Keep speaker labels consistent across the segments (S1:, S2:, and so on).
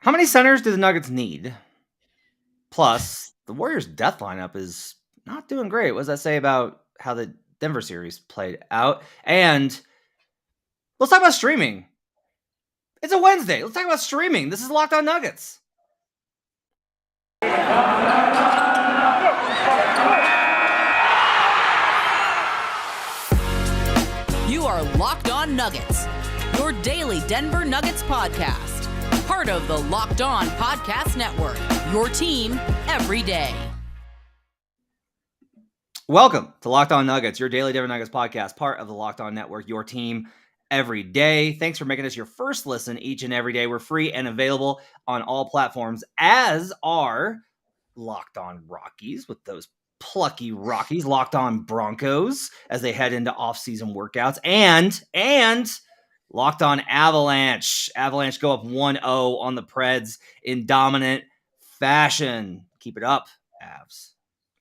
S1: How many centers do the Nuggets need? Plus, the Warriors' death lineup is not doing great. What does that say about how the Denver series played out? And let's talk about streaming. It's a Wednesday. Let's talk about streaming. This is Locked On Nuggets.
S2: You are Locked On Nuggets, your daily Denver Nuggets podcast. Part of the Locked On Podcast Network, your team every day.
S1: Welcome to Locked On Nuggets, your daily Denver Nuggets podcast, part of the Locked On Network, your team every day. Thanks for making us your first listen each and every day. We're free and available on all platforms, as are Locked On Rockies with those plucky Rockies, Locked On Broncos as they head into off-season workouts, and Locked On Avalanche. Avalanche go up 1-0 on the Preds in dominant fashion. Keep it up, Avs.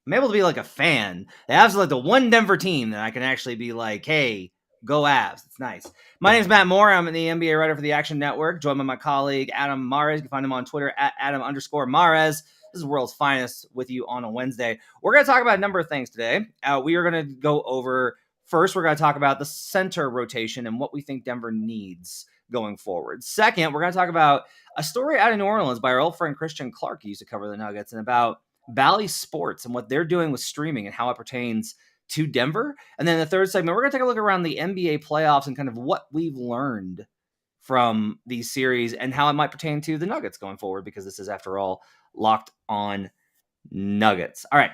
S1: I'm able to be like a fan. The Avs are like the one Denver team that I can actually be like, hey, go Avs. It's nice. My name is Matt Moore. I'm the NBA writer for the Action Network, joined by my colleague, Adam Mares. You can find him on Twitter at Adam_Mares. This is the world's finest with you on a Wednesday. We're going to talk about a number of things today. We are going to go over, first, we're going to talk about the center rotation and what we think Denver needs going forward. Second, we're going to talk about a story out of New Orleans by our old friend Christian Clark, who used to cover the Nuggets, and about Ballys Sports and what they're doing with streaming and how it pertains to Denver. And then the third segment, we're going to take a look around the NBA playoffs and kind of what we've learned from these series and how it might pertain to the Nuggets going forward, because this is, after all, Locked On Nuggets. All right,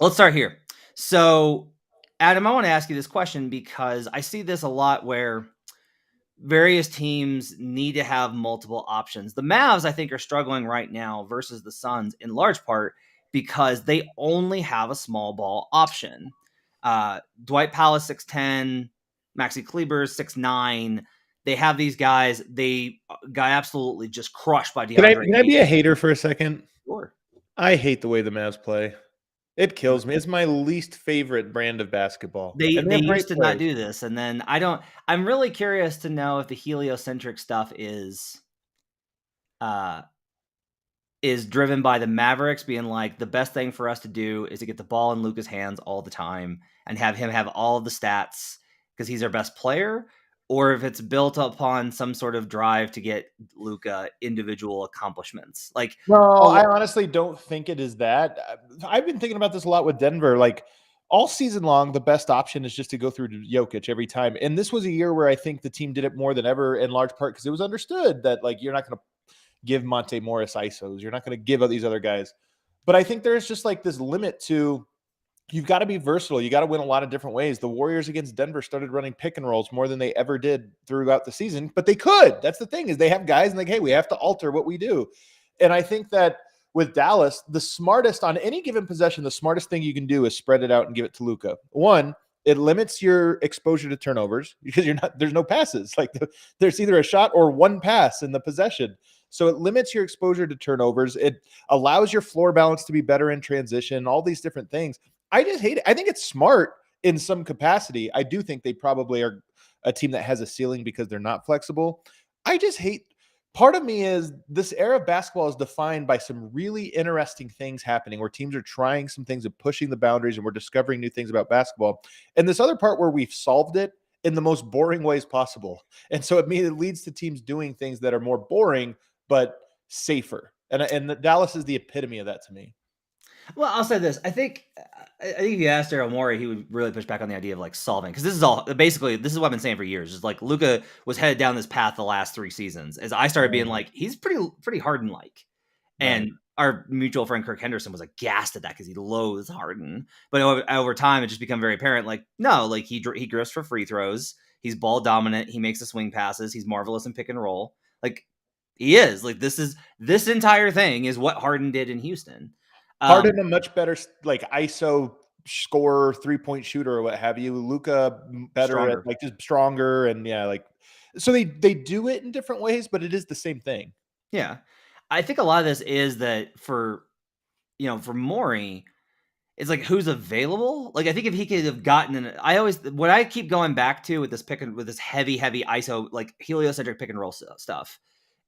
S1: let's start here. So, Adam, I want to ask you this question because I see this a lot where various teams need to have multiple options. The Mavs, I think, are struggling right now versus the Suns in large part because they only have a small ball option. Dwight Powell 6'10", Maxi Kleber 6'9". They have these guys. They got absolutely just crushed by DeAndre.
S3: Can I be a hater for a second?
S1: Sure.
S3: I hate the way the Mavs play. It kills me. It's my least favorite brand of basketball.
S1: They used to not do this, and then I'm really curious to know if the heliocentric stuff is driven by the Mavericks being like, the best thing for us to do is to get the ball in Luka's hands all the time and have him have all of the stats because he's our best player, or if it's built upon some sort of drive to get Luka individual accomplishments. Like,
S3: I honestly don't think it is that. I've been thinking about this a lot with Denver. Like, all season long, the best option is just to go through to Jokic every time. And this was a year where I think the team did it more than ever, in large part because it was understood that, like, you're not going to give Monte Morris ISOs. You're not going to give out these other guys. But I think there's just like this limit to, you've got to be versatile. You got to win a lot of different ways. The Warriors against Denver started running pick and rolls more than they ever did throughout the season, but they could. That's the thing, is they have guys and like, hey, we have to alter what we do. And I think that with Dallas, the smartest on any given possession, the smartest thing you can do is spread it out and give it to Luka. One, it limits your exposure to turnovers because there's no passes. Like there's either a shot or one pass in the possession. So it limits your exposure to turnovers. It allows your floor balance to be better in transition, all these different things. I just hate it. I think it's smart in some capacity. I do think they probably are a team that has a ceiling because they're not flexible. I just hate, part of me is this era of basketball is defined by some really interesting things happening where teams are trying some things and pushing the boundaries and we're discovering new things about basketball. And this other part where we've solved it in the most boring ways possible. And so it leads to teams doing things that are more boring, but safer. And Dallas is the epitome of that to me.
S1: Well, I'll say this. I think if you asked Daryl Morey, he would really push back on the idea of like solving, because this is what I've been saying for years. Is like Luka was headed down this path the last 3 seasons. As I started being like, he's pretty Harden-like, and our mutual friend Kirk Henderson was aghast at that because he loathes Harden. But over time, it just become very apparent. Like, no, like he drifts for free throws. He's ball dominant. He makes the swing passes. He's marvelous in pick and roll. Like he is. Like this entire thing is what Harden did in Houston.
S3: Harden a much better like ISO scorer, 3-point shooter or what have you. Luka better
S1: Stronger.
S3: at like just stronger and so they do it in different ways, but it is the same thing.
S1: Yeah. I think a lot of this is that for Morey, it's like who's available. Like I think if he could have gotten what I keep going back to with this heavy ISO like heliocentric pick and roll stuff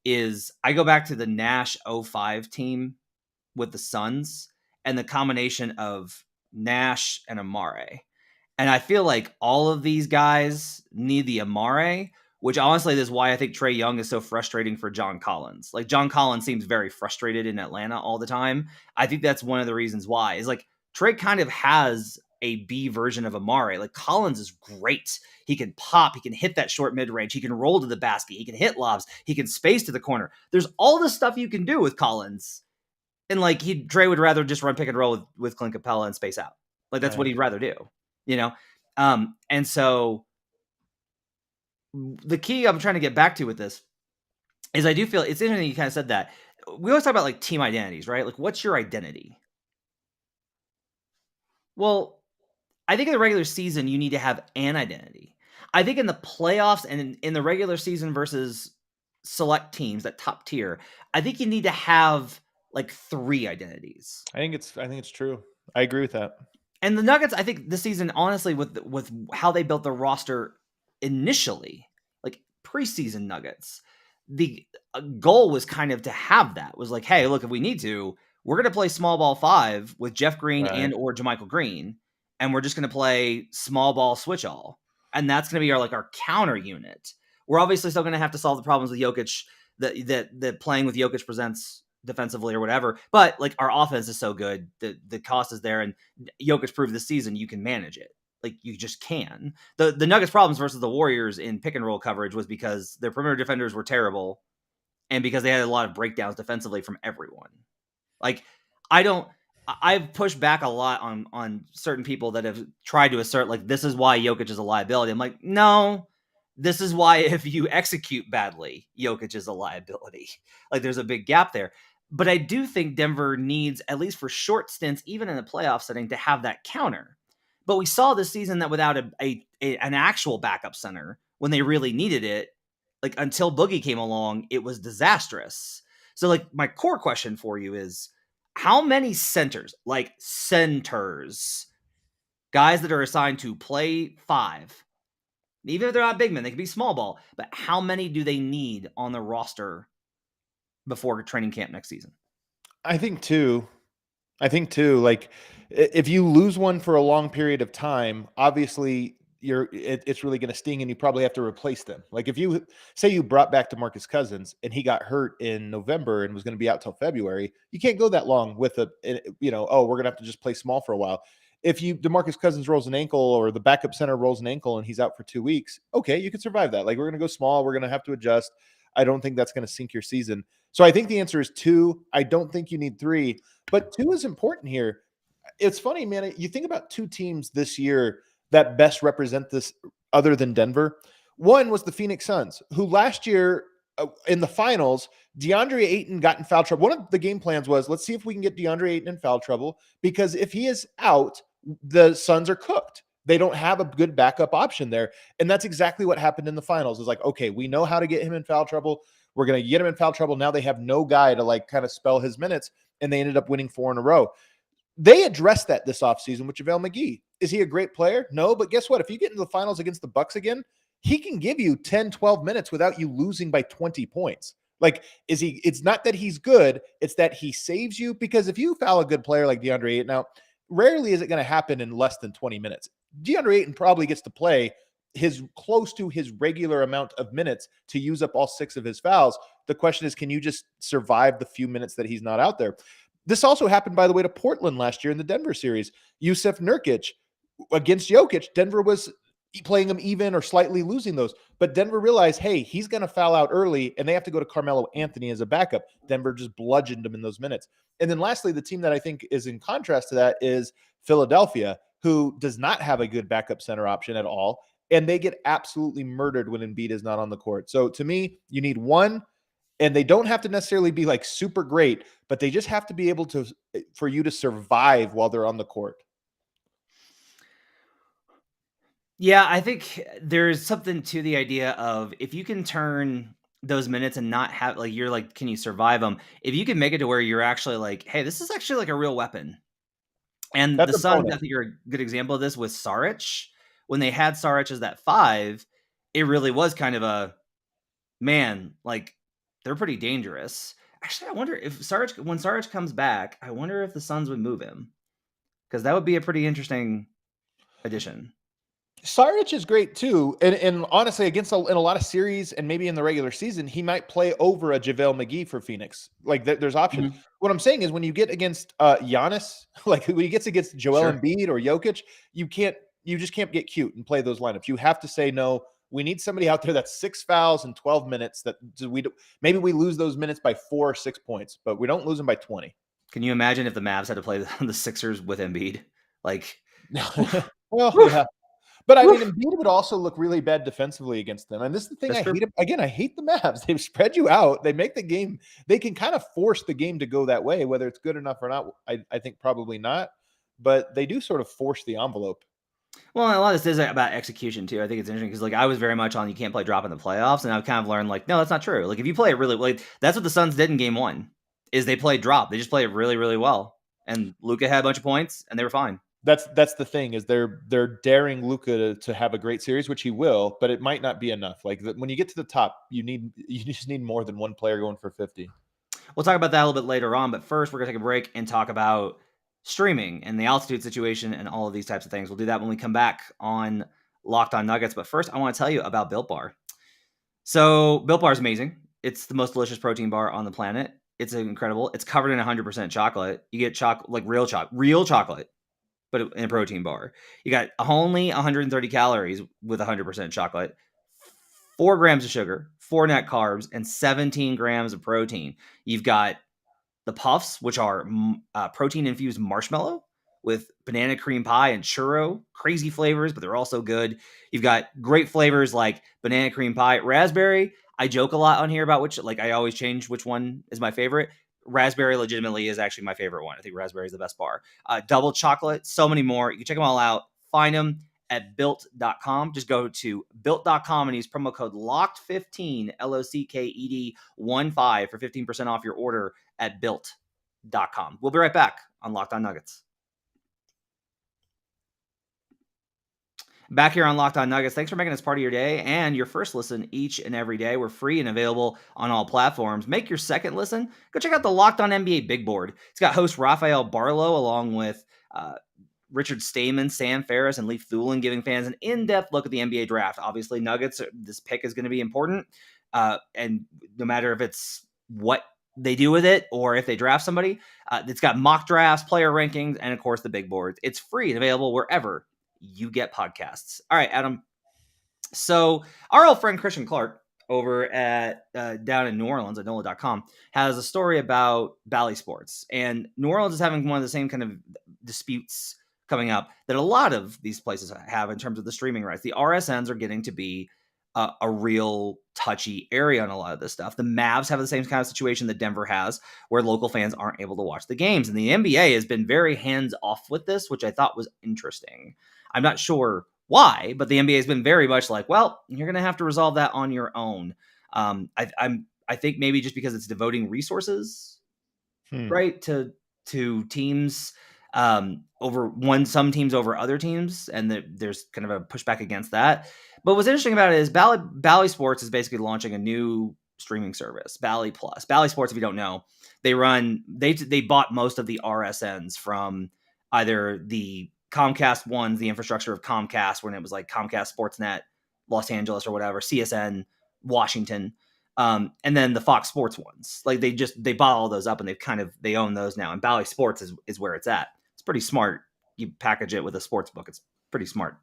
S1: is I go back to the Nash 05 team with the Suns and the combination of Nash and Amare. And I feel like all of these guys need the Amare, which honestly is why I think Trae Young is so frustrating for John Collins. Like John Collins seems very frustrated in Atlanta all the time. I think that's one of the reasons why is like Trae kind of has a B version of Amare. Like Collins is great. He can pop, he can hit that short mid range, he can roll to the basket, he can hit lobs, he can space to the corner. There's all this stuff you can do with Collins. And like Trae would rather just run pick and roll with Clint Capella and space out. Like that's what he'd rather do, you know? And so the key I'm trying to get back to with this is I do feel it's interesting you kind of said that. We always talk about like team identities, right? Like what's your identity? Well, I think in the regular season, you need to have an identity. I think in the playoffs and in the regular season versus select teams, that top tier, I think you need to have like 3 identities.
S3: I think it's true. I agree with that.
S1: And the Nuggets, I think this season, honestly, with how they built their roster initially, like preseason Nuggets, the goal was kind of to have that. Was like, hey, look, if we need to, we're going to play small ball 5 with Jeff Green and or JaMychal Green, and we're just going to play small ball switch all, and that's going to be our counter unit. We're obviously still going to have to solve the problems with Jokic that playing with Jokic presents defensively or whatever, but like our offense is so good, the cost is there, and Jokic proved this season you can manage it. Like you just can. The Nuggets problems versus the Warriors in pick and roll coverage was because their perimeter defenders were terrible, and because they had a lot of breakdowns defensively from everyone. Like I've pushed back a lot on certain people that have tried to assert like this is why Jokic is a liability. I'm like, no, this is why if you execute badly, Jokic is a liability. Like there's a big gap there. But I do think Denver needs, at least for short stints, even in the playoff setting, to have that counter. But we saw this season that without an actual backup center, when they really needed it, like until Boogie came along, it was disastrous. So like my core question for you is, how many centers, guys that are assigned to play 5, even if they're not big men, they can be small ball, but how many do they need on the roster before training camp next season?
S3: I think 2. Like if you lose one for a long period of time, obviously it's really going to sting, and you probably have to replace them. Like if you say you brought back DeMarcus Cousins and he got hurt in November and was going to be out till February, you can't go that long with we're going to have to just play small for a while. If DeMarcus Cousins rolls an ankle or the backup center rolls an ankle and he's out for 2 weeks, okay, you can survive that. Like we're going to go small. We're going to have to adjust. I don't think that's going to sink your season. So I think the answer is 2. I don't think you need 3, but 2 is important here. It's funny, man. You think about 2 teams this year that best represent this other than Denver. One was the Phoenix Suns, who last year in the finals, DeAndre Ayton got in foul trouble. One of the game plans was, let's see if we can get DeAndre Ayton in foul trouble, because if he is out, the Suns are cooked. They don't have a good backup option there. And that's exactly what happened in the finals. It's like, okay, we know how to get him in foul trouble. We're going to get him in foul trouble. Now they have no guy to like kind of spell his minutes, and they ended up winning 4 in a row. They addressed that this offseason with JaVale McGee. Is he a great player? No, but guess what? If you get into the finals against the Bucks again, he can give you 10, 12 minutes without you losing by 20 points. Like, it's not that he's good, it's that he saves you, because if you foul a good player like DeAndre Ayton, now, rarely is it going to happen in less than 20 minutes. DeAndre Ayton probably gets to play close to his regular amount of minutes to use up all 6 of his fouls. The question is, can you just survive the few minutes that he's not out there? This also happened, by the way, to Portland last year in the Denver series. Jusuf Nurkic against Jokic, Denver was playing him even or slightly losing those. But Denver realized, hey, he's going to foul out early, and they have to go to Carmelo Anthony as a backup. Denver just bludgeoned him in those minutes. And then lastly, the team that I think is in contrast to that is Philadelphia, who does not have a good backup center option at all, and they get absolutely murdered when Embiid is not on the court. So to me, you need 1. And they don't have to necessarily be like super great, but they just have to be able to, for you to survive while they're on the court.
S1: Yeah, I think there's something to the idea of if you can turn those minutes and not have like, you're like, can you survive them? If you can make it to where you're actually like, hey, this is actually like a real weapon. And the Suns, I think, are a good example of this with Saric. When they had Saric as that 5, it really was kind of a, man, like, they're pretty dangerous. Actually, I wonder if when Sarge comes back, I wonder if the Suns would move him, because that would be a pretty interesting addition.
S3: Saric is great too, and honestly, in a lot of series and maybe in the regular season, he might play over a JaVale McGee for Phoenix. Like there's options.
S1: Mhm.
S3: What I'm saying is, when you get against Giannis, like when he gets against Joel
S1: Sure.
S3: Embiid or Jokic, you just can't get cute and play those lineups. You have to say no. We need somebody out there that's 6 fouls in 12 minutes. Maybe we lose those minutes by 4 or 6 points, but we don't lose them by 20.
S1: Can you imagine if the Mavs had to play the Sixers with Embiid? Like,
S3: Well, yeah. But I mean, Embiid would also look really bad defensively against them. And this is the thing
S1: That's
S3: I
S1: true.
S3: hate. Again, I hate the Mavs. They've spread you out. They make the game. They can kind of force the game to go that way. Whether it's good enough or not, I think probably not. But they do sort of force the envelope.
S1: Well, a lot of this is about execution too. I think it's interesting because like I was very much on you can't play drop in the playoffs, and I've kind of learned like no, that's not true. Like if you play it really like that's what the Suns did in Game 1, is they played drop. They just played it really really well, and Luka had a bunch of points, and they were fine.
S3: That's the thing, is they're daring Luka to have a great series, which he will, but it might not be enough. Like when you get to the top, you just need more than one player going for 50.
S1: We'll talk about that a little bit later on, but first we're gonna take a break and talk about streaming and the altitude situation and all of these types of things. We'll do that when we come back on Locked On Nuggets. But first, I want to tell you about Built Bar. So Built Bar is amazing. It's the most delicious protein bar on the planet. It's incredible. It's covered in 100% chocolate. You get chocolate, like real chocolate, but in a protein bar. You got only 130 calories with 100% chocolate, 4 grams of sugar, 4 net carbs, and 17 grams of protein. You've got the puffs, which are protein-infused marshmallow with banana cream pie and churro. Crazy flavors, but they're also good. You've got great flavors like banana cream pie, raspberry. I joke a lot on here about which, like I always change which one is my favorite. Raspberry legitimately is actually my favorite one. I think raspberry is the best bar. Double chocolate, so many more. You can check them all out. Find them at built.com. Just go to built.com and use promo code LOCKED15, LOCKED15 for 15% off your order at built.com. We'll be right back on Locked On Nuggets. Back here on Locked On Nuggets. Thanks for making us part of your day and your first listen each and every day. We're free and available on all platforms. Make your second listen. Go check out the Locked On NBA Big Board. It's got host Rafael Barlow along with Richard Stayman, Sam Ferris, and Leif Thulin giving fans an in-depth look at the NBA draft. Obviously, Nuggets, this pick is going to be important. And no matter if it's what they do with it or if they draft somebody, it's got mock drafts, player rankings, and of course the big boards. It's free and available wherever you get podcasts. All right, Adam. So our old friend Christian Clark over at down in New Orleans at NOLA.com has a story about Bally Sports. And New Orleans is having one of the same kind of disputes coming up that a lot of these places have in terms of the streaming rights. The RSNs are getting to be a real touchy area on a lot of this stuff. The Mavs have the same kind of situation that Denver has, where local fans aren't able to watch the games. And the NBA has been very hands-off with this, which I thought was interesting. I'm not sure why, but the NBA has been very much like, well, you're going to have to resolve that on your own. I think maybe just because it's devoting resources, right, to teams over some teams over other teams, and there's kind of a pushback against that. But what's interesting about it is Bally Sports is basically launching a new streaming service, Bally Plus. Bally Sports, if you don't know, they bought most of the RSNs from either the Comcast ones, the infrastructure of Comcast, when it was like Comcast Sportsnet, Los Angeles or whatever, CSN, Washington, and then the Fox Sports ones. Like they bought all those up and they own those now. And Bally Sports is where it's at. It's pretty smart. You package it with a sports book. It's pretty smart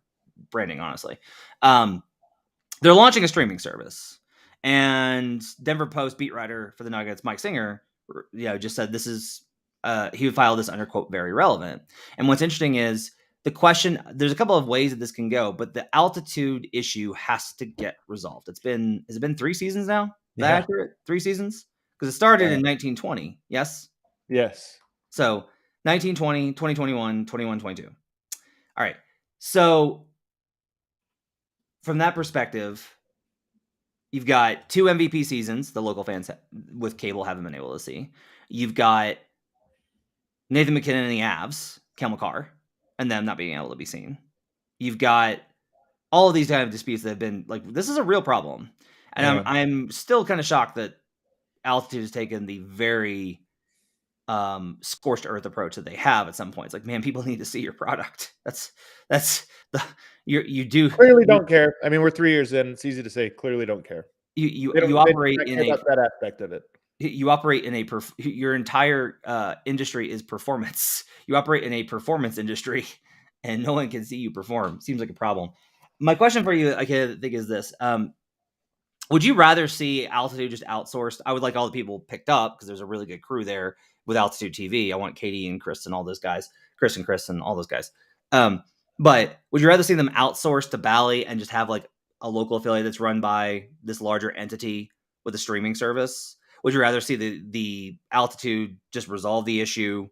S1: branding, honestly. They're launching a streaming service, and Denver Post beat writer for the Nuggets, Mike Singer, just said this is he would file this under quote very relevant. And what's interesting is the question. There's a couple of ways that this can go, but the altitude issue has to get resolved. Has it been 3 seasons now? Is that accurate? 3 seasons? Because it started in 1920. Yes. So 1920, 2021, 21, 22. All right. So from that perspective, you've got 2 MVP seasons the local fans with cable haven't been able to see. You've got Nathan McKinnon and the Avs, Kel McCarr, and them not being able to be seen. You've got all of these kind of disputes that have been like, this is a real problem. And I'm still kind of shocked that Altitude has taken the very scorched earth approach that they have at some points. Like, man, people need to see your product. That's the you do
S3: Clearly don't care. I mean, we're 3 years in. It's easy to say clearly don't care. They don't
S1: operate
S3: care about that aspect of it.
S1: You operate in your entire industry is performance. You operate in a performance industry, and no one can see you perform. Seems like a problem. My question for you, I think, is this: would you rather see Altitude just outsourced? I would like all the people picked up because there's a really good crew there with Altitude TV. I want Katie and Chris and all those guys, Chris and all those guys. But would you rather see them outsourced to Bally and just have like a local affiliate that's run by this larger entity with a streaming service? Would you rather see the Altitude just resolve the issue,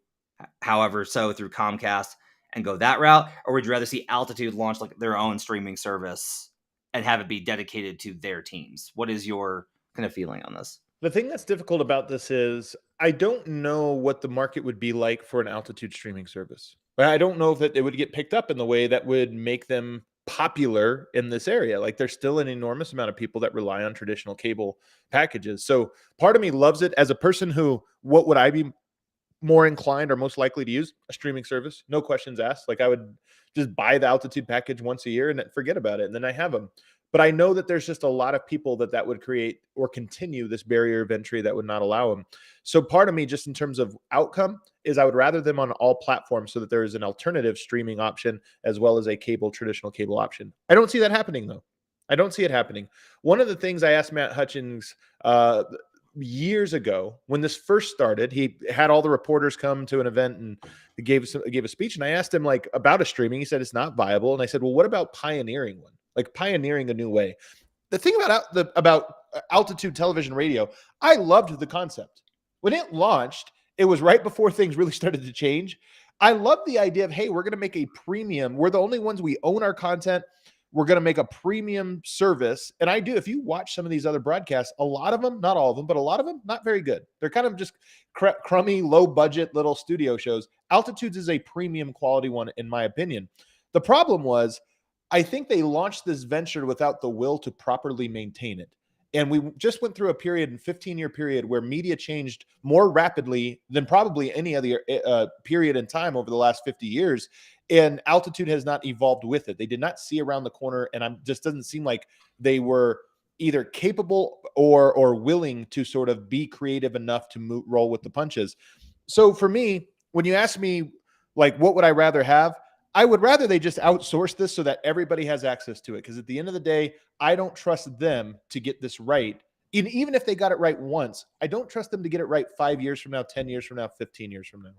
S1: however, so through Comcast and go that route? Or would you rather see Altitude launch like their own streaming service and have it be dedicated to their teams? What is your kind of feeling on this?
S3: The thing that's difficult about this is I don't know what the market would be like for an Altitude streaming service. I don't know if it would get picked up in the way that would make them popular in this area. Like, there's still an enormous amount of people that rely on traditional cable packages. So part of me loves it. As a person who, what would I be more inclined or most likely to use? A streaming service, no questions asked. Like, I would just buy the Altitude package once a year and forget about it, and then I have them. But I know that there's just a lot of people that would create or continue this barrier of entry that would not allow them. So part of me, just in terms of outcome, is I would rather them on all platforms so that there is an alternative streaming option as well as a traditional cable option. I don't see that happening, though. I don't see it happening. One of the things I asked Matt Hutchins years ago when this first started, he had all the reporters come to an event and he gave a speech, and I asked him like about a streaming. He said it's not viable, and I said, well, what about pioneering one? Like pioneering a new way. The thing about Altitude television radio, I loved the concept. When it launched, it was right before things really started to change. I love the idea of, hey, we're going to make a premium. We're the only ones, we own our content. We're going to make a premium service. And I do, if you watch some of these other broadcasts, a lot of them, not all of them, but a lot of them, not very good. They're kind of just crummy, low budget little studio shows. Altitudes is a premium quality one, in my opinion. The problem was, I think they launched this venture without the will to properly maintain it. And we just went through a 15-year period where media changed more rapidly than probably any other period in time over the last 50 years. And Altitude has not evolved with it. They did not see around the corner, and just doesn't seem like they were either capable or willing to sort of be creative enough to roll with the punches. So for me, when you ask me, like, what would I rather have? I would rather they just outsource this so that everybody has access to it. Because at the end of the day, I don't trust them to get this right. And even if they got it right once, I don't trust them to get it right 5 years from now, 10 years from now, 15 years from now.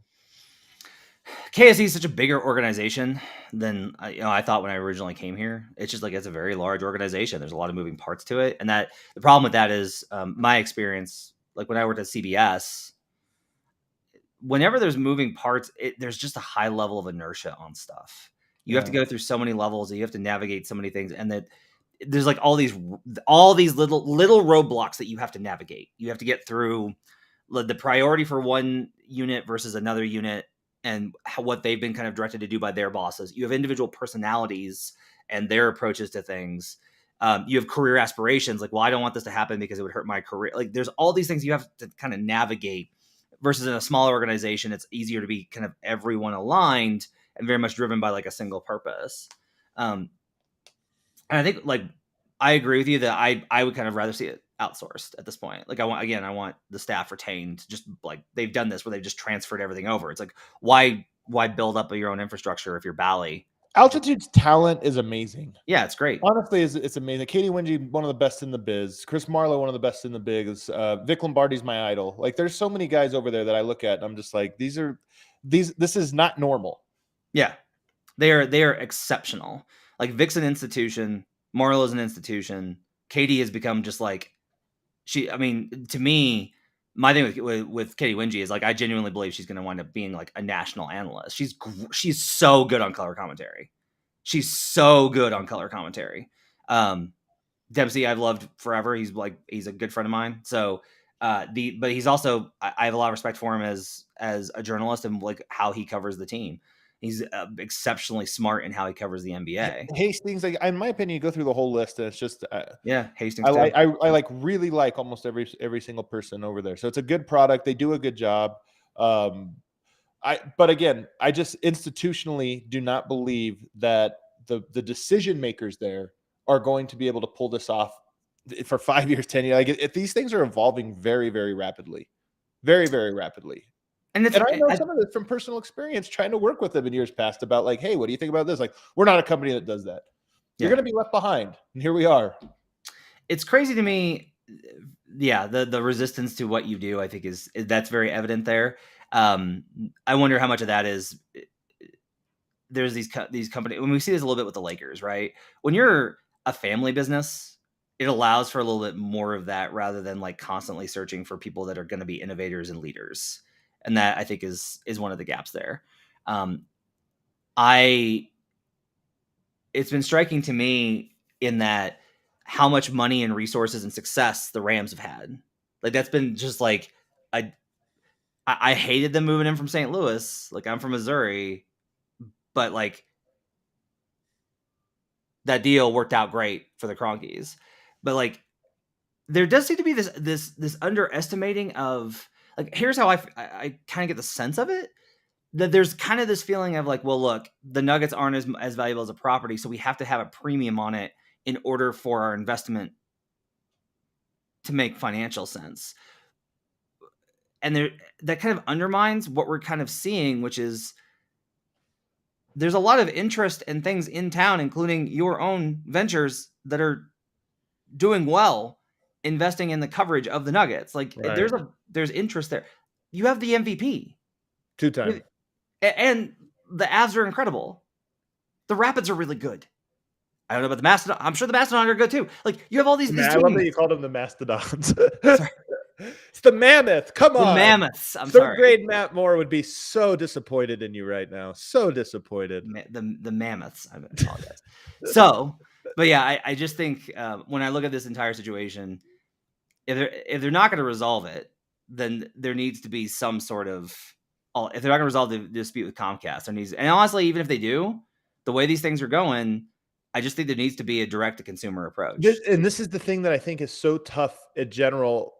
S1: KSE is such a bigger organization than I thought when I originally came here. It's just like, it's a very large organization. There's a lot of moving parts to it. And that the problem with that is my experience, like when I worked at CBS, whenever there's moving parts, there's just a high level of inertia on stuff. You have to go through so many levels, and you have to navigate so many things, and that there's like all these little roadblocks that you have to navigate. You have to get through the priority for one unit versus another unit, and what they've been kind of directed to do by their bosses. You have individual personalities and their approaches to things. You have career aspirations, like, well, I don't want this to happen because it would hurt my career. Like, there's all these things you have to kind of navigate. Versus in a smaller organization, it's easier to be kind of everyone aligned and very much driven by like a single purpose. And I think, like, I agree with you that I would kind of rather see it outsourced at this point. Like, I want the staff retained, just like they've done this where they've just transferred everything over. It's like, why build up your own infrastructure if you're Bally?
S3: Altitude's talent is amazing.
S1: Yeah, it's great.
S3: Honestly, it's amazing. Katie Winge, one of the best in the biz. Chris Marlowe, one of the best in the biz. Vic Lombardi's my idol. Like, there's so many guys over there that I look at and I'm just like, this is not normal.
S1: Yeah, they are exceptional. Like, Vic's an institution. Marlowe's an institution. Katie has become just like to me, my thing with Katie Winge is like, I genuinely believe she's going to wind up being like a national analyst. She's so good on color commentary. Dempsey, I've loved forever. He's a good friend of mine. So, but he's also, I have a lot of respect for him as a journalist and like how he covers the team. He's exceptionally smart in how he covers the NBA.
S3: Hastings, like, in my opinion, you go through the whole list, and it's just
S1: Yeah, Hastings.
S3: I like really like almost every single person over there. So it's a good product. They do a good job. But again, I just institutionally do not believe that the decision makers there are going to be able to pull this off for 5 years, 10 years. Like, if these things are evolving very, very rapidly, very, very rapidly. And I know some of this from personal experience, trying to work with them in years past about, like, hey, what do you think about this? Like, we're not a company that does that. You're going to be left behind. And here we are.
S1: It's crazy to me. Yeah, the resistance to what you do, I think, is that's very evident there. I wonder how much of that is there's these companies. When we see this a little bit with the Lakers, right? When you're a family business, it allows for a little bit more of that rather than like constantly searching for people that are going to be innovators and leaders. And that, I think, is one of the gaps there. It's been striking to me in that how much money and resources and success the Rams have had. Like, that's been just like, I hated them moving in from St. Louis. Like, I'm from Missouri, but like that deal worked out great for the Cronkies. But like, there does seem to be this underestimating of, like, here's how I kind of get the sense of it, that there's kind of this feeling of like, well, look, the Nuggets aren't as valuable as a property, so we have to have a premium on it in order for our investment to make financial sense. And that kind of undermines what we're kind of seeing, which is there's a lot of interest in things in town, including your own ventures that are doing well, investing in the coverage of the Nuggets. Like, right. There's interest there. You have the MVP
S3: 2 times.
S1: And the Avs are incredible. The Rapids are really good. I don't know about the Mastodon. I'm sure the Mastodon are good too. Like, you have all these teams.
S3: I love that you called them the Mastodons. It's the Mammoth. Come on.
S1: The Mammoths. I'm
S3: sorry.
S1: Third
S3: grade Matt Moore would be so disappointed in you right now. So disappointed.
S1: The Mammoths. I apologize. But yeah, I just think when I look at this entire situation, if they're not going to resolve it, then there needs to be some sort of, if they're not going to resolve the dispute with Comcast, and honestly, even if they do, the way these things are going, I just think there needs to be a direct-to-consumer approach.
S3: This is the thing that I think is so tough in general.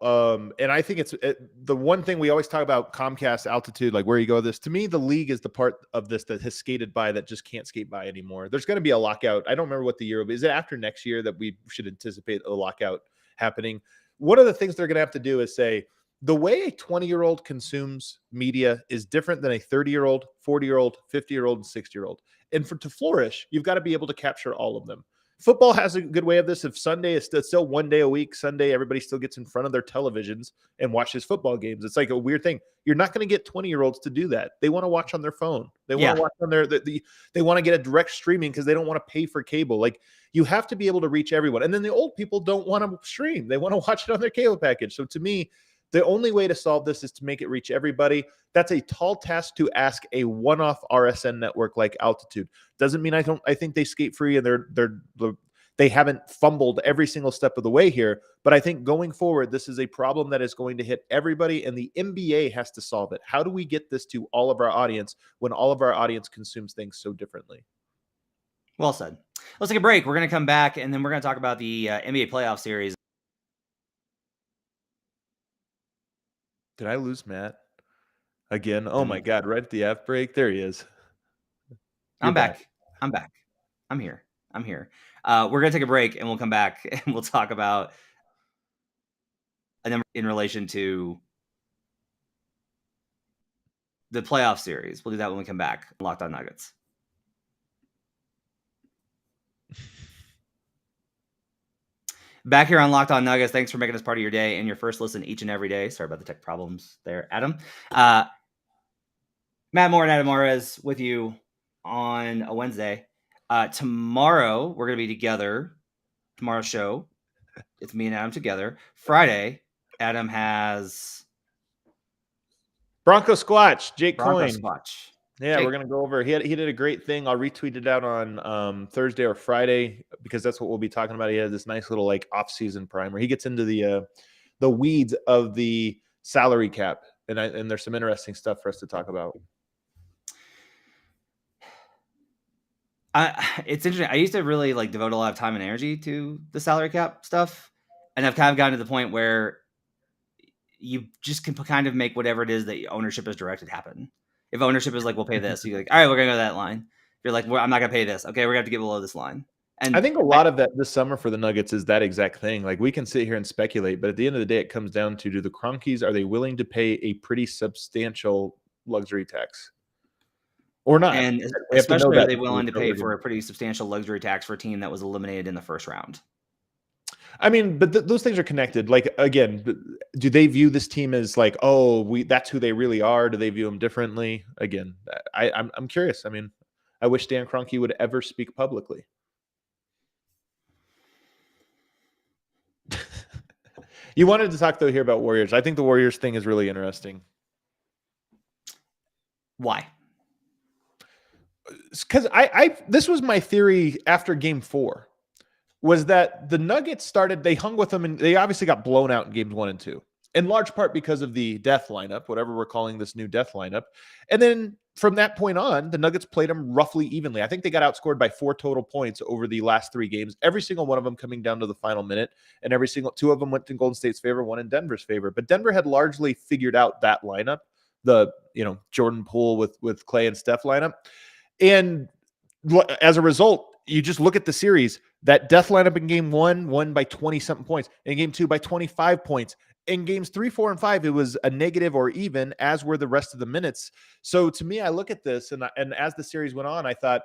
S3: And I think it's the one thing we always talk about, Comcast, altitude, like where you go with this. To me, the league is the part of this that has skated by that just can't skate by anymore. There's going to be a lockout. I don't remember what the year will be. Is it after next year that we should anticipate a lockout happening? One of the things they're going to have to do is say, the way a 20-year-old consumes media is different than a 30-year-old, 40-year-old, 50-year-old, and 60-year-old. And to flourish, you've got to be able to capture all of them. Football has a good way of this. If Sunday is still one day a week, Sunday, everybody still gets in front of their televisions and watches football games. It's like a weird thing. You're not going to get 20-year-olds to do that. They want to watch on their phone. They want to watch on they want to get a direct streaming because they don't want to pay for cable. Like, you have to be able to reach everyone. And then the old people don't want to stream. They want to watch it on their cable package. So to me, the only way to solve this is to make it reach everybody. That's a tall task to ask a one-off RSN network like Altitude. Doesn't mean I think they skate free and they haven't fumbled every single step of the way here. But I think going forward, this is a problem that is going to hit everybody, and the NBA has to solve it. How do we get this to all of our audience when all of our audience consumes things so differently?
S1: Well said. Let's take a break. We're going to come back, and then we're going to talk about the NBA playoff series.
S3: Did I lose Matt again? Oh my God, right at the F break. There he is.
S1: I'm back. I'm here. We're going to take a break, and we'll come back and we'll talk about a number in relation to the playoff series. We'll do that when we come back. Locked On Nuggets. Back here on Locked On Nuggets. Thanks for making us part of your day and your first listen each and every day. Sorry about the tech problems there, Adam. Matt Moore and Adam Mares with you on a Wednesday. Tomorrow, we're going to be together. Tomorrow's show, it's me and Adam together. Friday, Adam has
S3: Bronco Squatch, Jake Coyne.
S1: Squatch.
S3: Yeah,
S1: Jake.
S3: We're going to go over. He did a great thing. I'll retweet it out on Thursday or Friday because that's what we'll be talking about. He had this nice little like off-season primer. He gets into the weeds of the salary cap, and there's some interesting stuff for us to talk about.
S1: It's interesting. I used to really like devote a lot of time and energy to the salary cap stuff, and I've kind of gotten to the point where you just can kind of make whatever it is that ownership is directed happen. If ownership is like, we'll pay this, you're like, all right, we're gonna go to that line. If you're like, well, I'm not gonna pay this. Okay, we're gonna have to get below this line.
S3: I
S1: And
S3: think a lot of that this summer for the Nuggets is that exact thing. Like we can sit here and speculate, but at the end of the day, it comes down to do the Cronkies, are they willing to pay a pretty substantial luxury tax or not?
S1: and
S3: We have to know
S1: especially are
S3: that
S1: they
S3: before we
S1: willing to
S3: start
S1: pay
S3: looking.
S1: for a pretty substantial luxury tax for a team that was eliminated in the first round?
S3: I mean, but those things are connected. Like again, do they view this team as like, oh, that's who they really are? Do they view them differently? Again, I'm curious. I mean, I wish Dan Kroenke would ever speak publicly. You wanted to talk though here about Warriors. I think the Warriors thing is really interesting.
S1: Why?
S3: Because this was my theory after Game 4, was that the Nuggets they hung with them, and they obviously got blown out in games 1 and 2, in large part because of the death lineup, whatever we're calling this new death lineup. And then from that point on, the Nuggets played them roughly evenly. I think they got outscored by 4 total points over the last 3 games, every single one of them coming down to the final minute, and every single 2 of them went in Golden State's favor, 1 in Denver's favor. But Denver had largely figured out that lineup, the Jordan Poole with Clay and Steph lineup. And as a result, you just look at the series. That death lineup in game 1 won by 20-something points. In game 2 by 25 points. In games 3, 4, and 5, it was a negative or even, as were the rest of the minutes. So to me, I look at this, and as the series went on, I thought,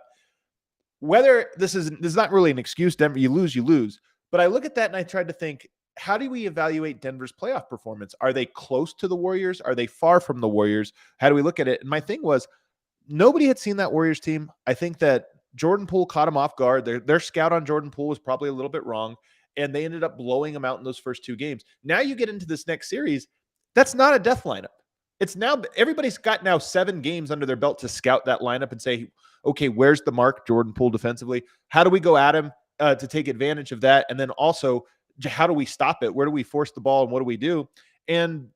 S3: whether this is not really an excuse, Denver, you lose. But I look at that and I tried to think, how do we evaluate Denver's playoff performance? Are they close to the Warriors? Are they far from the Warriors? How do we look at it? And my thing was, nobody had seen that Warriors team. I think that Jordan Poole caught him off guard. Their scout on Jordan Poole was probably a little bit wrong, and they ended up blowing him out in those first 2 games. Now you get into this next series, that's not a death lineup. It's now everybody's got now 7 games under their belt to scout that lineup and say, okay, where's the mark, Jordan Poole defensively? How do we go at him to take advantage of that? And then also, how do we stop it? Where do we force the ball, and what do we do? And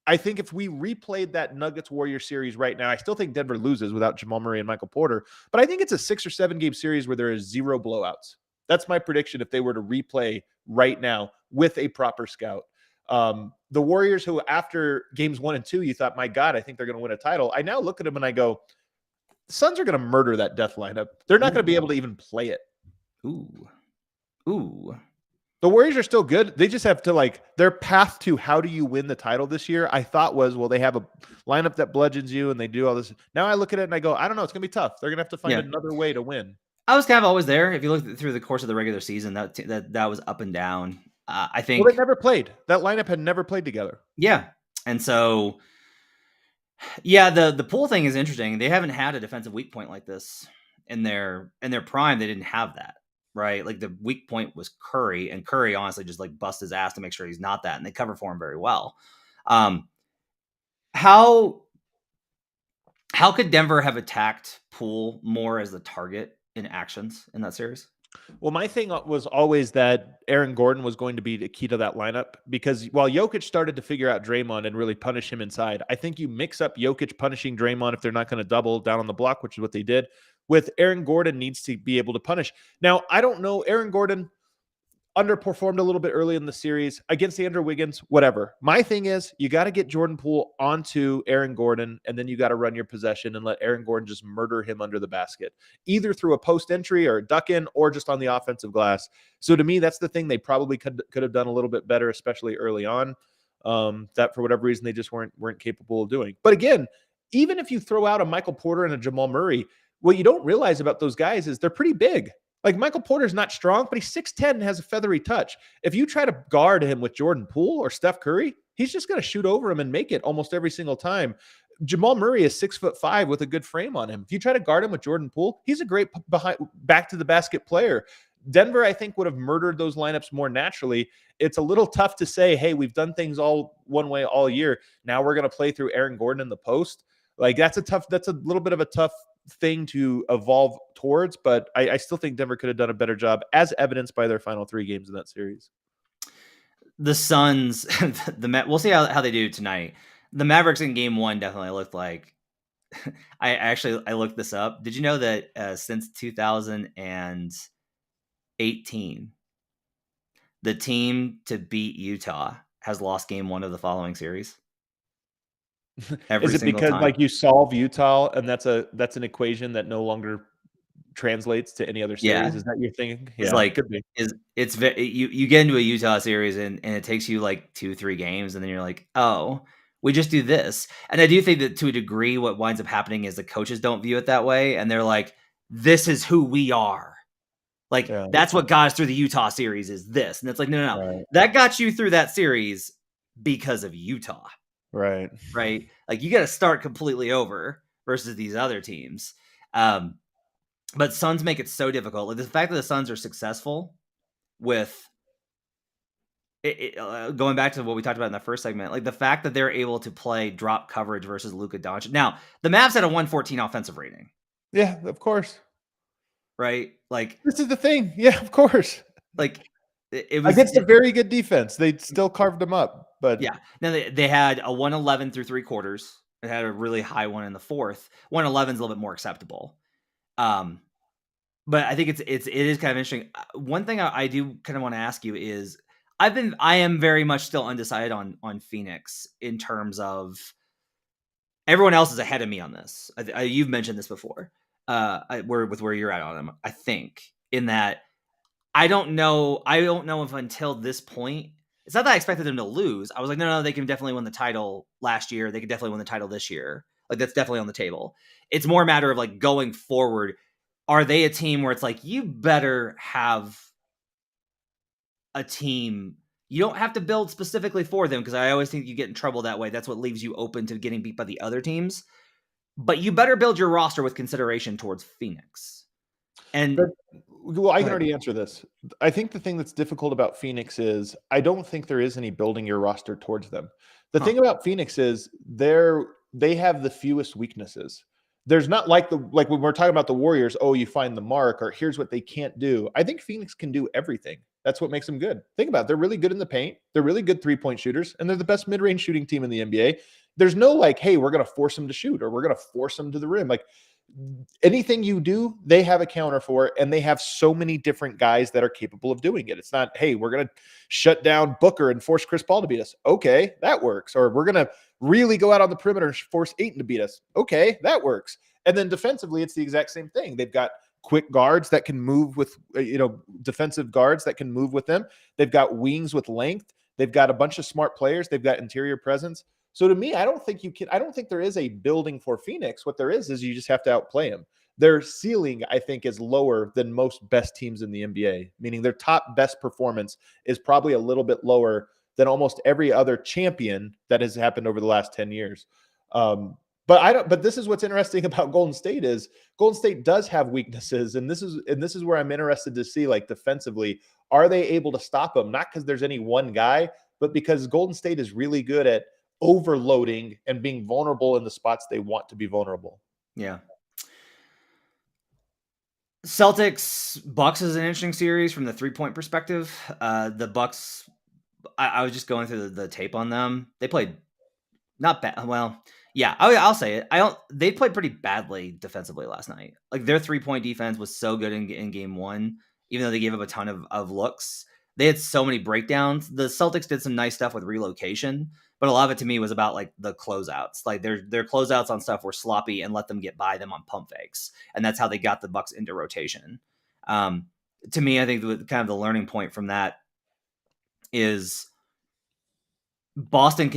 S3: I think if we replayed that Nuggets Warriors series right now, I still think Denver loses without Jamal Murray and Michael Porter, but I think it's a 6 or 7 game series where there is 0 blowouts. That's my prediction if they were to replay right now with a proper scout. The Warriors, who after games 1 and 2, you thought, my God, I think they're going to win a title. I now look at them and I go, the Suns are going to murder that death lineup. They're not going to be able to even play it.
S1: Ooh.
S3: The Warriors are still good. They just have to their path to how do you win the title this year, I thought was, well, they have a lineup that bludgeons you and they do all this. Now I look at it and I go, I don't know. It's going to be tough. They're going to have to find another way to win.
S1: I was kind of always there. If you look through the course of the regular season, that was up and down. I think.
S3: Well, they never played. That lineup had never played together.
S1: Yeah. And so, yeah, the Poole thing is interesting. They haven't had a defensive weak point like this in their prime. They didn't have that. Right, like the weak point was Curry, and Curry honestly just bust his ass to make sure he's not that, and they cover for him very well. How could Denver have attacked Poole more as the target in actions in that series?
S3: Well, my thing was always that Aaron Gordon was going to be the key to that lineup, because while Jokic started to figure out Draymond and really punish him inside, I think you mix up Jokic punishing Draymond if they're not going to double down on the block, which is what they did, with Aaron Gordon needs to be able to punish. Now, I don't know. Aaron Gordon underperformed a little bit early in the series against Andrew Wiggins, whatever. My thing is, you got to get Jordan Poole onto Aaron Gordon, and then you got to run your possession and let Aaron Gordon just murder him under the basket, either through a post entry or a duck in or just on the offensive glass. So to me, that's the thing they probably could have done a little bit better, especially early on, that for whatever reason they just weren't capable of doing. But again, even if you throw out a Michael Porter and a Jamal Murray, what you don't realize about those guys is they're pretty big. Like Michael Porter's not strong, but he's 6'10" and has a feathery touch. If you try to guard him with Jordan Poole or Steph Curry, he's just going to shoot over him and make it almost every single time. Jamal Murray is 6'5" with a good frame on him. If you try to guard him with Jordan Poole, he's a great back to the basket player. Denver, I think, would have murdered those lineups more naturally. It's a little tough to say, hey, we've done things all one way all year. Now we're going to play through Aaron Gordon in the post. That's a little bit of a tough thing to evolve towards, but I still think Denver could have done a better job, as evidenced by their final 3 games in that series.
S1: The Suns, we'll see how they do tonight. The Mavericks in game 1 definitely looked like I looked this up. Did you know that since 2018, the team to beat Utah has lost game one of the following series? Every
S3: Is it
S1: single
S3: because
S1: time.
S3: you solve Utah and that's an equation that no longer translates to any other
S1: Yeah.
S3: series? Is that your thing?
S1: Is
S3: Yeah,
S1: like
S3: could be.
S1: you get into a Utah series and it takes you like 2-3 games and then you're like, oh, we just do this. And I do think that to a degree what winds up happening is the coaches don't view it that way and they're like, this is who we are. Like
S3: Yeah.
S1: that's what got us through the Utah series is this. And it's like, no.
S3: Right.
S1: That got you through that series because of Utah.
S3: Right.
S1: Right? Like you got to start completely over versus these other teams. But Suns make it so difficult. Like the fact that the Suns are successful with going back to what we talked about in the first segment, like the fact that they're able to play drop coverage versus Luka Doncic. Now, the Mavs had a 114 offensive rating.
S3: Yeah, of course.
S1: Right? Like
S3: this is the thing. Yeah, of course.
S1: Like it was
S3: against a very good defense. They still carved them up, but
S1: yeah. Now they had a 111 through three quarters. It had a really high one in the fourth. 111 is a little bit more acceptable. But I think it is kind of interesting. One thing I do kind of want to ask you is I am very much still undecided on Phoenix in terms of everyone else is ahead of me on this. You've mentioned this before. Where you're at on them, I think in that I don't know if until this point, it's not that I expected them to lose. I was like, no, they can definitely win the title last year. They could definitely win the title this year. Like that's definitely on the table. It's more a matter of like going forward. Are they a team where it's like, you better have a team. You don't have to build specifically for them because I always think you get in trouble that way. That's what leaves you open to getting beat by the other teams. But you better build your roster with consideration towards Phoenix. And
S3: well, I can already answer this. I think the thing that's difficult about Phoenix is I don't think there is any building your roster towards them. The thing about Phoenix is they have the fewest weaknesses. There's not like when we're talking about the Warriors, oh, you find the mark or here's what they can't do. I think Phoenix can do everything. That's what makes them good. Think about it. They're really good in the paint. They're really good three-point shooters, and they're the best mid-range shooting team in the NBA. There's no like, hey, we're going to force them to shoot or we're going to force them to the rim. Like anything you do, they have a counter for it, and they have so many different guys that are capable of doing it. It's not, hey, we're going to shut down Booker and force Chris Paul to beat us. Okay, that works. Or we're going to really go out on the perimeter and force Ayton to beat us. Okay, that works. And then defensively, it's the exact same thing. They've got quick guards that can move with, defensive guards that can move with them. They've got wings with length. They've got a bunch of smart players. They've got interior presence. So to me, I don't think there is a building for Phoenix. What there is you just have to outplay them. Their ceiling, I think, is lower than most best teams in the NBA, meaning their top best performance is probably a little bit lower than almost every other champion that has happened over the last 10 years. But this is what's interesting about Golden State is Golden State does have weaknesses. And this is where I'm interested to see, like, defensively, are they able to stop them? Not because there's any one guy, but because Golden State is really good at overloading and being vulnerable in the spots they want to be vulnerable.
S1: Yeah. Celtics Bucks is an interesting series from the 3-point perspective. The Bucks, I was just going through the tape on them. They played not bad. Well, yeah, I'll say it. They played pretty badly defensively last night. Like their 3-point defense was so good in game one, even though they gave up a ton of looks. They had so many breakdowns. The Celtics did some nice stuff with relocation, but a lot of it to me was about like the closeouts. Like their closeouts on stuff were sloppy and let them get by them on pump fakes. And that's how they got the Bucks into rotation. To me, I think kind of the learning point from that is Boston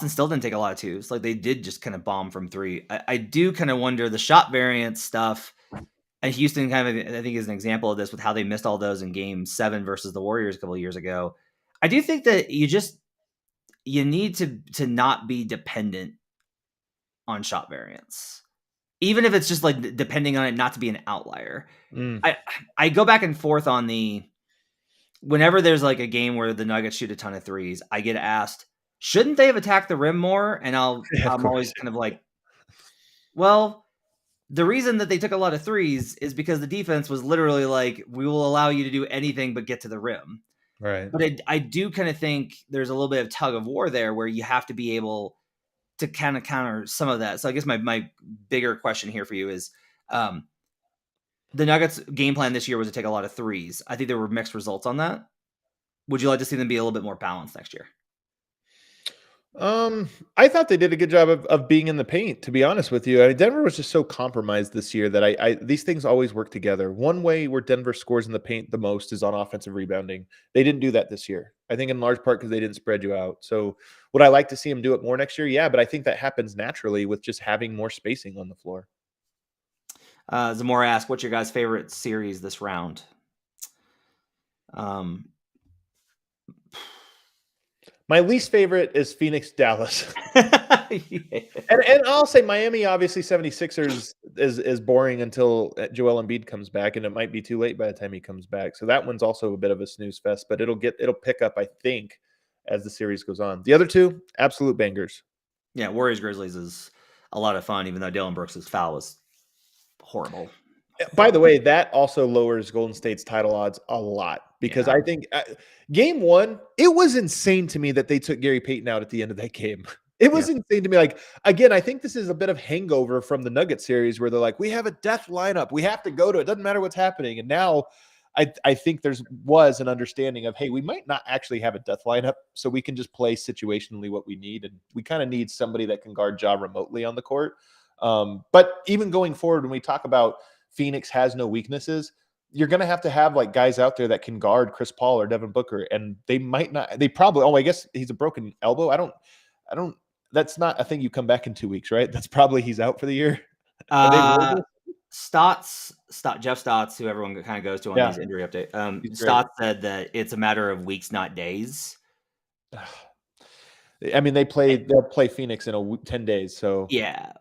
S1: still didn't take a lot of twos. Like they did just kind of bomb from three. I do kind of wonder the shot variance stuff. And Houston kind of, I think, is an example of this with how they missed all those in game 7 versus the Warriors a couple of years ago. I do think that you need to not be dependent on shot variance, even if it's just like depending on it not to be an outlier. I go back and forth on whenever there's like a game where the Nuggets shoot a ton of threes, I get asked, shouldn't they have attacked the rim more? And I'm always kind of like, well, the reason that they took a lot of threes is because the defense was literally like, we will allow you to do anything but get to the rim.
S3: Right.
S1: But I do kind of think there's a little bit of tug of war there where you have to be able to kind of counter some of that. So I guess my bigger question here for you is, the Nuggets game plan this year was to take a lot of threes. I think there were mixed results on that. Would you like to see them be a little bit more balanced next year?
S3: I thought they did a good job of being in the paint, to be honest with you. I mean, Denver was just so compromised this year that I these things always work together. One way where Denver scores in the paint the most is on offensive rebounding. They didn't do that this year. I think in large part because they didn't spread you out. So would I like to see them do it more next year? Yeah, but I think that happens naturally with just having more spacing on the floor.
S1: Zamora asked, what's your guys' favorite series this round?
S3: My least favorite is Phoenix Dallas.
S1: Yeah.
S3: And I'll say Miami, obviously 76ers is boring until Joel Embiid comes back, and it might be too late by the time he comes back. So that one's also a bit of a snooze fest, but it'll pick up, I think, as the series goes on. The other two, absolute bangers.
S1: Yeah, Warriors Grizzlies is a lot of fun, even though Dylan Brooks' foul was horrible.
S3: By the way, that also lowers Golden State's title odds a lot because I think game one, it was insane to me that they took Gary Payton out at the end of that game. It was insane to me. Like, again, I think this is a bit of hangover from the Nugget series where they're like, we have a death lineup. We have to go to it. It doesn't matter what's happening. And now I think was an understanding of, hey, we might not actually have a death lineup, so we can just play situationally what we need. And we kind of need somebody that can guard Ja remotely on the court. But even going forward, when we talk about Phoenix has no weaknesses, you're going to have like guys out there that can guard Chris Paul or Devin Booker. And they might not, they probably, I guess he's a broken elbow. I don't, that's not a thing you come back in 2 weeks, right? That's probably he's out for the year.
S1: Jeff Stotts, who everyone kind of goes to on these injury updates. Stotts said that it's a matter of weeks, not days.
S3: I mean, they'll play Phoenix in 10 days. So
S1: yeah.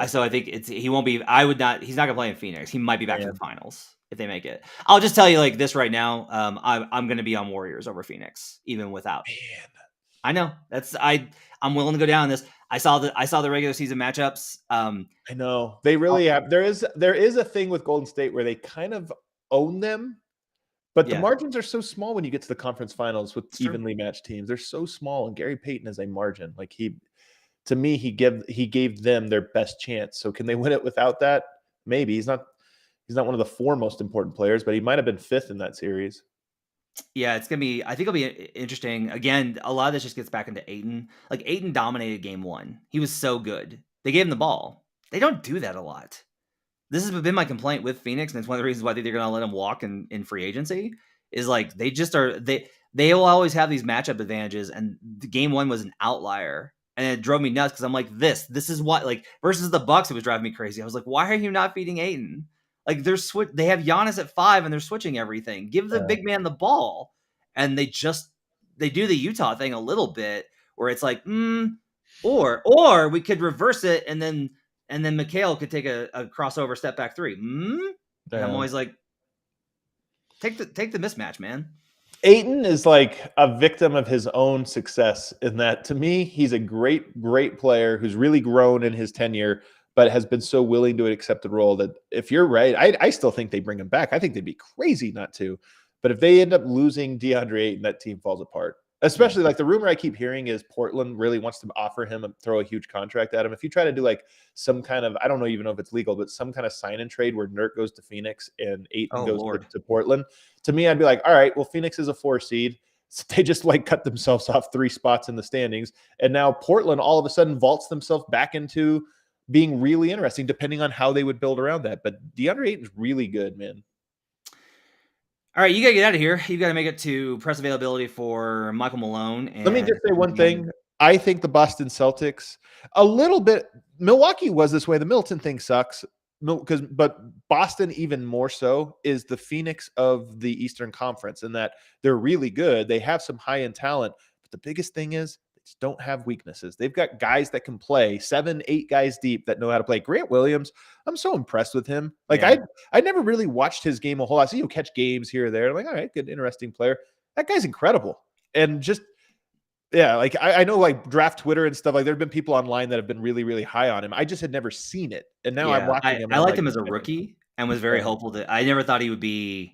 S1: So I think he won't be, he's not going to play in Phoenix. He might be back to the finals if they make it. I'll just tell you like this right now. I'm going to be on Warriors over Phoenix, even without. Man. I know I'm willing to go down this. I saw the regular season matchups.
S3: I know they really have. There is a thing with Golden State where they kind of own them, but the margins are so small when you get to the conference finals with evenly matched teams. They're so small, and Gary Payton is a margin. Like he gave them their best chance. So can they win it without that? Maybe he's not one of the 4 most important players, but he might have been 5th in that series.
S1: Yeah, I think it'll be interesting. Again, a lot of this just gets back into Ayton. Like Ayton dominated game 1. He was so good. They gave him the ball. They don't do that a lot. This has been my complaint with Phoenix, and it's one of the reasons why I think they're going to let him walk in free agency. Is like they just are they will always have these matchup advantages, and the game 1 was an outlier, and it drove me nuts because I'm like, this is what like versus the Bucks, it was driving me crazy. I was like, why are you not feeding Ayton? Like they have Giannis at 5 and they're switching everything. Give the big man the ball. And they do the Utah thing a little bit where it's like, or we could reverse it and then Mikhail could take a crossover step back 3. And I'm always like, take the mismatch, man.
S3: Ayton is like a victim of his own success in that, to me, he's a great, great player who's really grown in his tenure, but has been so willing to accept the role that if you're right, I still think they bring him back. I think they'd be crazy not to. But if they end up losing DeAndre Ayton, that team falls apart. Especially like the rumor I keep hearing is Portland really wants to offer him and throw a huge contract at him. If you try to do like some kind of, I don't even know if it's legal, but some kind of sign and trade where Nurk goes to Phoenix and Ayton goes to Portland, to me, I'd be like, all right, well, Phoenix is a 4 seed. So they just like cut themselves off 3 spots in the standings. And now Portland all of a sudden vaults themselves back into being really interesting, depending on how they would build around that. But DeAndre Ayton's really good, man.
S1: All right, you got to get out of here. You got to make it to press availability for Michael Malone.
S3: Let me just say one thing. I think the Boston Celtics, a little bit, Milwaukee was this way. The Middleton thing sucks, but Boston even more so is the Phoenix of the Eastern Conference in that they're really good. They have some high-end talent, but the biggest thing is they just don't have weaknesses. They've got guys that can play 7, 8 guys deep that know how to play. Grant Williams, I'm so impressed with him. Like I never really watched his game a whole lot. I see he'll catch games here or there. I'm like, all right, good, interesting player. That guy's incredible. And just, like I know like draft Twitter and stuff, like there've been people online that have been really, really high on him. I just had never seen it. And now I'm watching him.
S1: I liked him as a rookie and was very hopeful I never thought he would be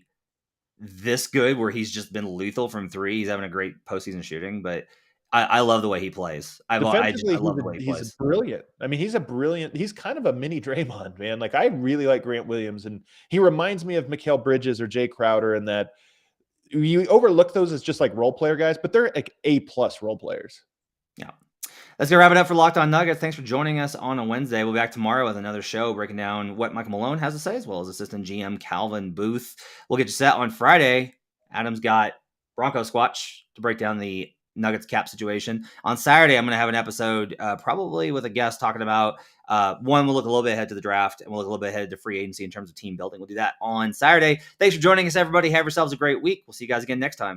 S1: this good where he's just been lethal from 3. He's having a great postseason shooting, but I love the way he plays. I
S3: Defensively,
S1: love the way he
S3: he's
S1: plays.
S3: brilliant. I mean, he's kind of a mini Draymond, man. Like, I really like Grant Williams, and he reminds me of Mikal Bridges or Jay Crowder in that you overlook those as just like role player guys, but they're like A+ role players.
S1: Yeah. That's going to wrap it up for Locked On Nuggets. Thanks for joining us on a Wednesday. We'll be back tomorrow with another show breaking down what Michael Malone has to say, as well as assistant GM Calvin Booth. We'll get you set on Friday. Adam's got Bronco Squatch to break down the Nuggets cap situation. On Saturday, I'm going to have an episode probably with a guest talking about one, we'll look a little bit ahead to the draft, and we'll look a little bit ahead to free agency in terms of team building. We'll do that on Saturday. Thanks for joining us, everybody. Have yourselves a great week. We'll see you guys again next time.